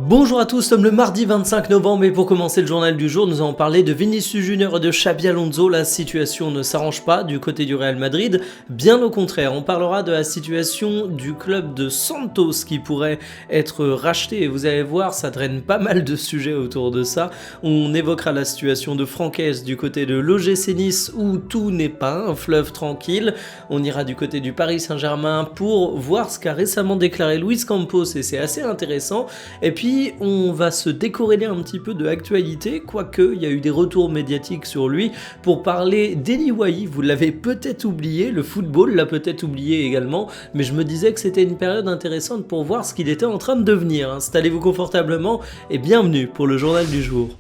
Bonjour à tous, nous sommes le mardi 25 novembre et pour commencer le journal du jour, nous allons parler de Vinicius Junior et de Xabi Alonso. La situation ne s'arrange pas du côté du Real Madrid, bien au contraire. On parlera de la situation du club de Santos qui pourrait être racheté et vous allez voir, ça traîne pas mal de sujets autour de ça. On évoquera la situation de Franquès du côté de l'OGC Nice où tout n'est pas un fleuve tranquille. On ira du côté du Paris Saint-Germain pour voir ce qu'a récemment déclaré Luis Campos et c'est assez intéressant. Et puis on va se décorréler un petit peu de l'actualité, quoique il y a eu des retours médiatiques sur lui pour parler d'Eli Wahi. Vous l'avez peut-être oublié, le football l'a peut-être oublié également, mais je me disais que c'était une période intéressante pour voir ce qu'il était en train de devenir. Installez-vous confortablement et bienvenue pour le journal du jour.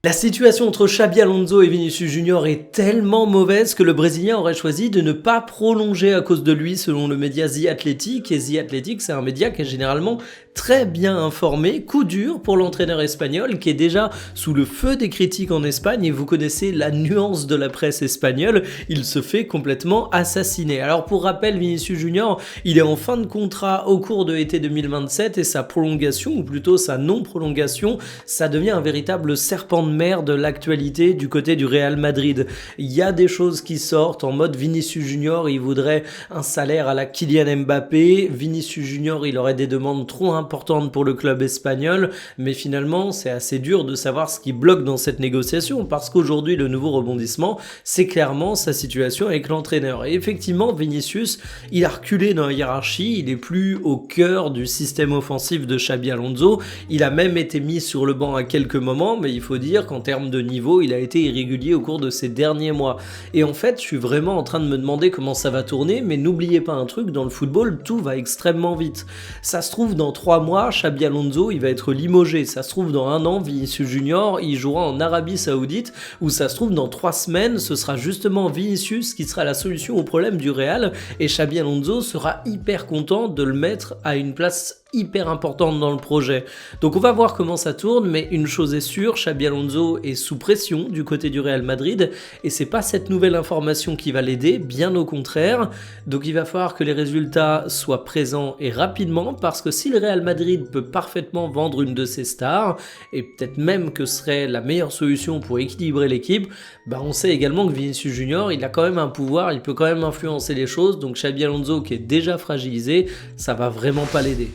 La situation entre Xabi Alonso et Vinicius Junior est tellement mauvaise que le Brésilien aurait choisi de ne pas prolonger à cause de lui selon le média The Athletic. Et The Athletic, c'est un média qui est généralement très bien informé. Coup dur pour l'entraîneur espagnol qui est déjà sous le feu des critiques en Espagne. Et vous connaissez la nuance de la presse espagnole, il se fait complètement assassiner. Alors pour rappel, Vinicius Junior, il est en fin de contrat au cours de l'été 2027 et sa prolongation, ou plutôt sa non-prolongation, ça devient un véritable serpent de mer de l'actualité du côté du Real Madrid. Il y a des choses qui sortent en mode Vinicius Junior, il voudrait un salaire à la Kylian Mbappé. Vinicius Junior, il aurait des demandes trop importantes pour le club espagnol, mais finalement, c'est assez dur de savoir ce qui bloque dans cette négociation parce qu'aujourd'hui, le nouveau rebondissement, c'est clairement sa situation avec l'entraîneur. Et effectivement, Vinicius, il a reculé dans la hiérarchie, il est plus au cœur du système offensif de Xabi Alonso. Il a même été mis sur le banc à quelques moments, mais il faut dire qu'en termes de niveau, il a été irrégulier au cours de ces derniers mois. Et en fait, je suis vraiment en train de me demander comment ça va tourner, mais n'oubliez pas un truc, dans le football, tout va extrêmement vite. Ça se trouve, dans 3 mois, Xabi Alonso, il va être limogé. Ça se trouve, dans 1 an, Vinicius Junior, il jouera en Arabie Saoudite, ou ça se trouve, dans 3 semaines, ce sera justement Vinicius qui sera la solution au problème du Real, et Xabi Alonso sera hyper content de le mettre à une place hyper importante dans le projet. Donc on va voir comment ça tourne, mais une chose est sûre, Xabi Alonso est sous pression du côté du Real Madrid et c'est pas cette nouvelle information qui va l'aider, bien au contraire. Donc il va falloir que les résultats soient présents et rapidement parce que si le Real Madrid peut parfaitement vendre une de ses stars et peut-être même que ce serait la meilleure solution pour équilibrer l'équipe, on sait également que Vinicius Junior, il a quand même un pouvoir, il peut quand même influencer les choses, donc Xabi Alonso qui est déjà fragilisé, ça va vraiment pas l'aider.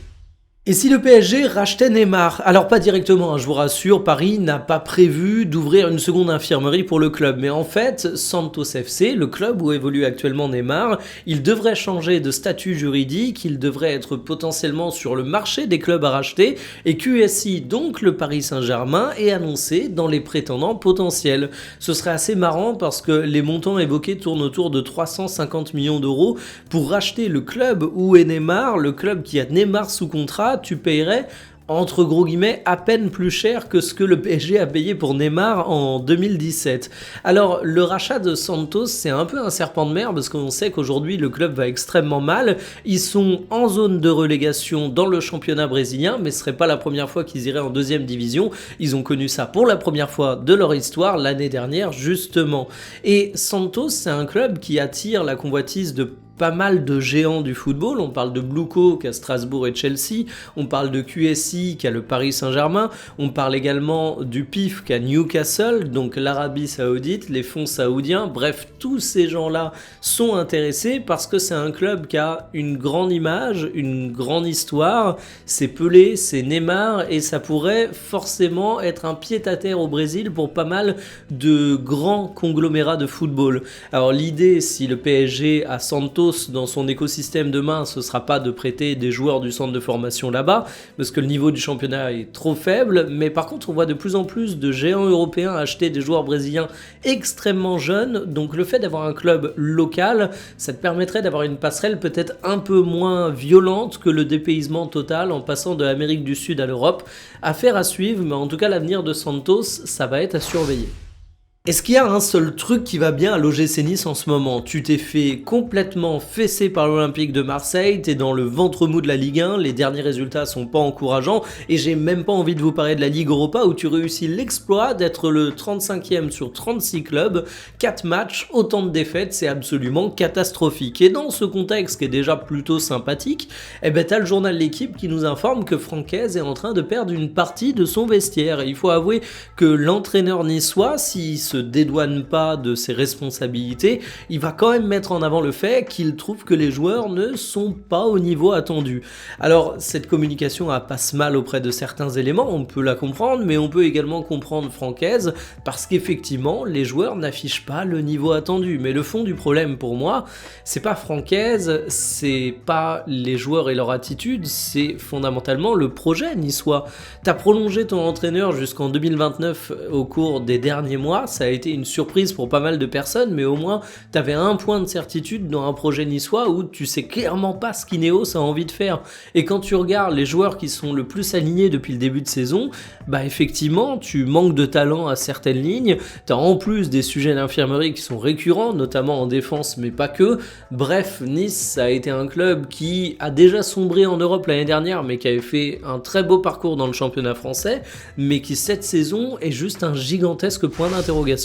Et si le PSG rachetait Neymar? Alors pas directement, je vous rassure, Paris n'a pas prévu d'ouvrir une seconde infirmerie pour le club. Mais en fait, Santos FC, le club où évolue actuellement Neymar, il devrait changer de statut juridique, il devrait être potentiellement sur le marché des clubs à racheter, et QSI, donc le Paris Saint-Germain, est annoncé dans les prétendants potentiels. Ce serait assez marrant parce que les montants évoqués tournent autour de 350 millions d'euros pour racheter le club où est Neymar, le club qui a Neymar sous contrat. Tu payerais entre gros guillemets à peine plus cher que ce que le PSG a payé pour Neymar en 2017. Alors le rachat de Santos, c'est un peu un serpent de mer parce qu'on sait qu'aujourd'hui le club va extrêmement mal. Ils sont en zone de relégation dans le championnat brésilien, mais ce serait pas la première fois qu'ils iraient en 2e division. Ils ont connu ça pour la première fois de leur histoire l'année dernière justement. Et Santos, c'est un club qui attire la convoitise de pas mal de géants du football. On parle de Bluco qui a Strasbourg et Chelsea, on parle de QSI qui a le Paris Saint-Germain, on parle également du PIF qui a Newcastle, donc l'Arabie Saoudite, les fonds saoudiens, bref, tous ces gens-là sont intéressés parce que c'est un club qui a une grande image, une grande histoire, c'est Pelé, c'est Neymar et ça pourrait forcément être un pied-à-terre au Brésil pour pas mal de grands conglomérats de football. Alors l'idée, si le PSG a Santos dans son écosystème demain, ce sera pas de prêter des joueurs du centre de formation là-bas, parce que le niveau du championnat est trop faible, mais par contre on voit de plus en plus de géants européens acheter des joueurs brésiliens extrêmement jeunes, donc le fait d'avoir un club local, ça te permettrait d'avoir une passerelle peut-être un peu moins violente que le dépaysement total en passant de l'Amérique du Sud à l'Europe. Affaire à suivre, mais en tout cas l'avenir de Santos, ça va être à surveiller. Est-ce qu'il y a un seul truc qui va bien à l'OGC Nice en ce moment? Tu t'es fait complètement fesser par l'Olympique de Marseille, t'es dans le ventre mou de la Ligue 1, les derniers résultats sont pas encourageants et j'ai même pas envie de vous parler de la Ligue Europa où tu réussis l'exploit d'être le 35e sur 36 clubs, 4 matchs, autant de défaites, c'est absolument catastrophique. Et dans ce contexte qui est déjà plutôt sympathique, eh ben t'as le journal L'Équipe qui nous informe que Francaise est en train de perdre une partie de son vestiaire. Et il faut avouer que l'entraîneur niçois, s'il se dédouane pas de ses responsabilités, il va quand même mettre en avant le fait qu'il trouve que les joueurs ne sont pas au niveau attendu. Alors, cette communication passe mal auprès de certains éléments, on peut la comprendre, mais on peut également comprendre Francaise, parce qu'effectivement, les joueurs n'affichent pas le niveau attendu. Mais le fond du problème pour moi, c'est pas Francaise, c'est pas les joueurs et leur attitude, c'est fondamentalement le projet niçois. T'as prolongé ton entraîneur jusqu'en 2029 au cours des derniers mois, ça a été une surprise pour pas mal de personnes, mais au moins t'avais un point de certitude dans un projet niçois où tu sais clairement pas ce qu'Ineos a envie de faire. Et quand tu regardes les joueurs qui sont le plus alignés depuis le début de saison, bah effectivement tu manques de talent à certaines lignes, t'as en plus des sujets d'infirmerie qui sont récurrents, notamment en défense mais pas que. Bref, Nice ça a été un club qui a déjà sombré en Europe l'année dernière mais qui avait fait un très beau parcours dans le championnat français, mais qui cette saison est juste un gigantesque point d'interrogation.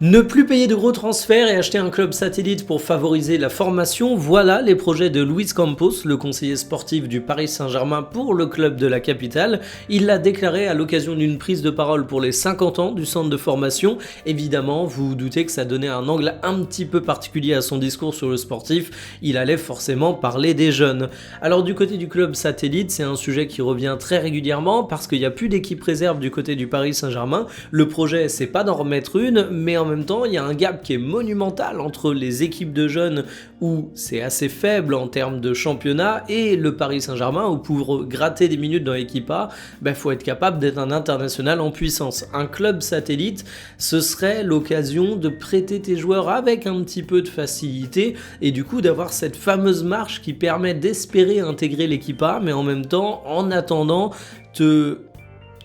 Ne plus payer de gros transferts et acheter un club satellite pour favoriser la formation, voilà les projets de Luis Campos, le conseiller sportif du Paris Saint-Germain pour le club de la capitale. Il l'a déclaré à l'occasion d'une prise de parole pour les 50 ans du centre de formation. Évidemment, vous vous doutez que ça donnait un angle un petit peu particulier à son discours sur le sportif, il allait forcément parler des jeunes. Alors du côté du club satellite, c'est un sujet qui revient très régulièrement parce qu'il n'y a plus d'équipe réserve du côté du Paris Saint-Germain. Le projet, c'est pas d'en remettre une, mais en même temps, il y a un gap qui est monumental entre les équipes de jeunes où c'est assez faible en termes de championnat et le Paris Saint-Germain où pour gratter des minutes dans l'équipe A, faut être capable d'être un international en puissance. Un club satellite, ce serait l'occasion de prêter tes joueurs avec un petit peu de facilité et du coup d'avoir cette fameuse marche qui permet d'espérer intégrer l'équipe A, mais en même temps, en attendant, te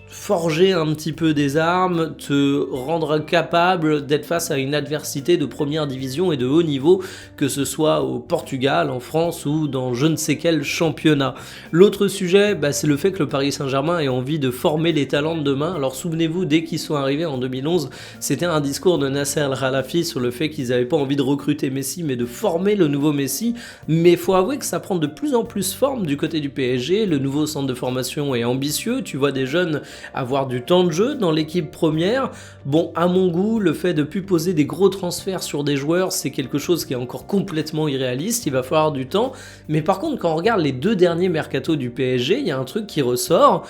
forger un petit peu des armes, te rendre capable d'être face à une adversité de première division et de haut niveau, que ce soit au Portugal, en France ou dans je ne sais quel championnat. L'autre sujet, c'est le fait que le Paris Saint-Germain ait envie de former les talents de demain. Alors souvenez-vous, dès qu'ils sont arrivés en 2011, c'était un discours de Nasser Al-Khelaifi sur le fait qu'ils n'avaient pas envie de recruter Messi, mais de former le nouveau Messi. Mais il faut avouer que ça prend de plus en plus forme du côté du PSG. Le nouveau centre de formation est ambitieux, tu vois des jeunes avoir du temps de jeu dans l'équipe première. Bon, à mon goût, le fait de plus poser des gros transferts sur des joueurs, c'est quelque chose qui est encore complètement irréaliste, il va falloir du temps. Mais par contre, quand on regarde les deux derniers mercatos du PSG, il y a un truc qui ressort.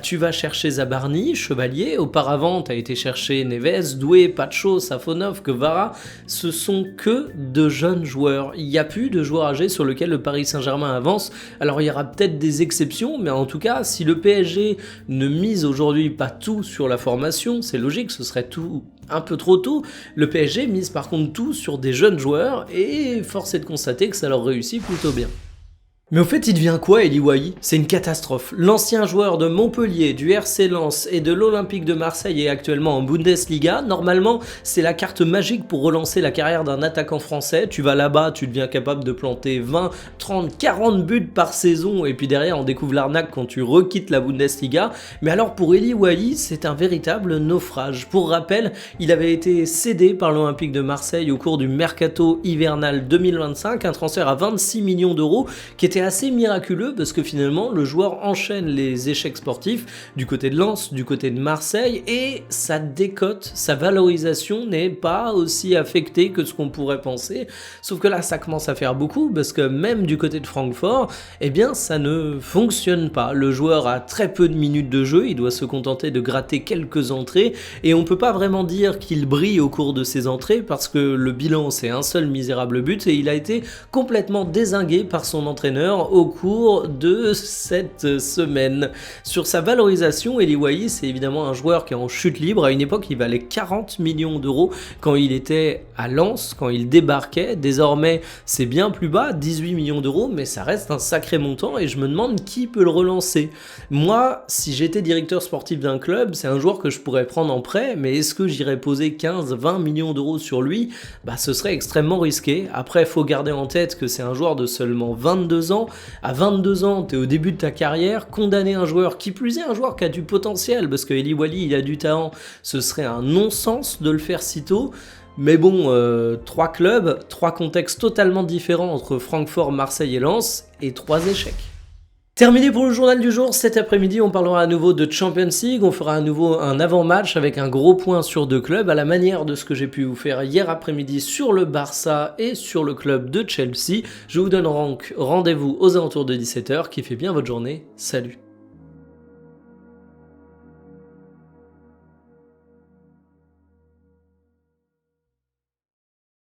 Tu vas chercher Zabarni, Chevalier, auparavant tu as été chercher Neves, Doué, Pacho, Safonov, Kvara. Ce sont que de jeunes joueurs. Il n'y a plus de joueurs âgés sur lesquels le Paris Saint-Germain avance. Alors il y aura peut-être des exceptions, mais en tout cas, si le PSG ne mise aujourd'hui pas tout sur la formation, c'est logique, ce serait tout un peu trop tôt. Le PSG mise par contre tout sur des jeunes joueurs et force est de constater que ça leur réussit plutôt bien. Mais au fait, il devient quoi, Eli Wahi? C'est une catastrophe. L'ancien joueur de Montpellier, du RC Lens et de l'Olympique de Marseille est actuellement en Bundesliga. Normalement, c'est la carte magique pour relancer la carrière d'un attaquant français. Tu vas là-bas, tu deviens capable de planter 20, 30, 40 buts par saison et puis derrière, on découvre l'arnaque quand tu requittes la Bundesliga. Mais alors pour Eli Wahi, c'est un véritable naufrage. Pour rappel, il avait été cédé par l'Olympique de Marseille au cours du mercato hivernal 2025, un transfert à 26 millions d'euros qui était assez miraculeux parce que finalement le joueur enchaîne les échecs sportifs du côté de Lens, du côté de Marseille et sa décote, sa valorisation n'est pas aussi affectée que ce qu'on pourrait penser, sauf que là ça commence à faire beaucoup parce que même du côté de Francfort, ça ne fonctionne pas. Le joueur a très peu de minutes de jeu, il doit se contenter de gratter quelques entrées et on peut pas vraiment dire qu'il brille au cours de ses entrées parce que le bilan c'est un seul misérable but et il a été complètement dézingué par son entraîneur Junior au cours de cette semaine. Sur sa valorisation, Eli Wahi, c'est évidemment un joueur qui est en chute libre. À une époque, il valait 40 millions d'euros quand il était à Lens, quand il débarquait. Désormais, c'est bien plus bas, 18 millions d'euros, mais ça reste un sacré montant et je me demande qui peut le relancer. Moi, si j'étais directeur sportif d'un club, c'est un joueur que je pourrais prendre en prêt, mais est-ce que j'irais poser 15-20 millions d'euros sur lui? Ce serait extrêmement risqué. Après, il faut garder en tête que c'est un joueur de seulement 22 ans. À 22 ans, tu es au début de ta carrière, condamner un joueur, qui plus est un joueur qui a du potentiel, parce que Eli Wahi, il a du talent, ce serait un non-sens de le faire si tôt. Mais bon, 3 clubs, 3 contextes totalement différents entre Francfort, Marseille et Lens, et 3 échecs. Terminé pour le journal du jour, cet après-midi on parlera à nouveau de Champions League, on fera à nouveau un avant-match avec un gros point sur 2 clubs, à la manière de ce que j'ai pu vous faire hier après-midi sur le Barça et sur le club de Chelsea. Je vous donne donc rendez-vous aux alentours de 17h, qui fait bien votre journée, salut.